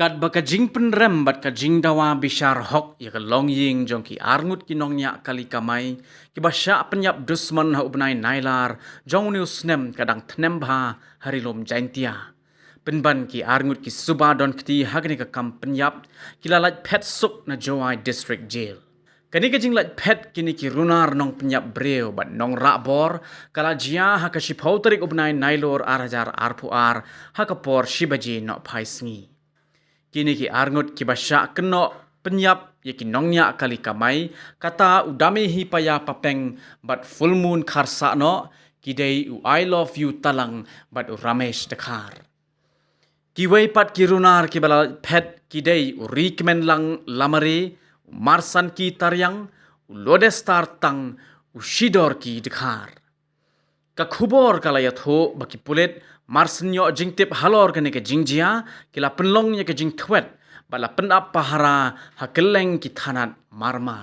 Kat baka jing penrem bat ka jing dawa bishar hok ya ka long ying jong ki arngut ki nong nya kali kamai ki basha penyap dusman ha ubnai nailar jong niu snem kadang tnem bha harilom jaintia penban ki arngut ki suba don kti hagni ka kam penyap ki lalat pet suk na Jowai district jail kani ka jing lat pet kini ki runar nong penyap breu bat nong ra bor kala jia ha ka shipau tarik ubnai nailor arajar arpuar ha ka por shibaji no phaisngi kini ki arngut ki basha keno penyap ye ki nongnya kali kamai kata udami hi paya papeng bat full moon kharsa no kidei u I love you talang bat u ramesh dekhar ki wei pat ki runar ki bala pet kidei u rikmen lang lamari marsan ki taryang u lodestar tang u shidor ki dekhar ka khubor kala ya tho baki pulet marsenyo jingtip halor kene ke jingjia kila penlong ye ke jing thwet bala penap pahara hakeleng ki thanat marma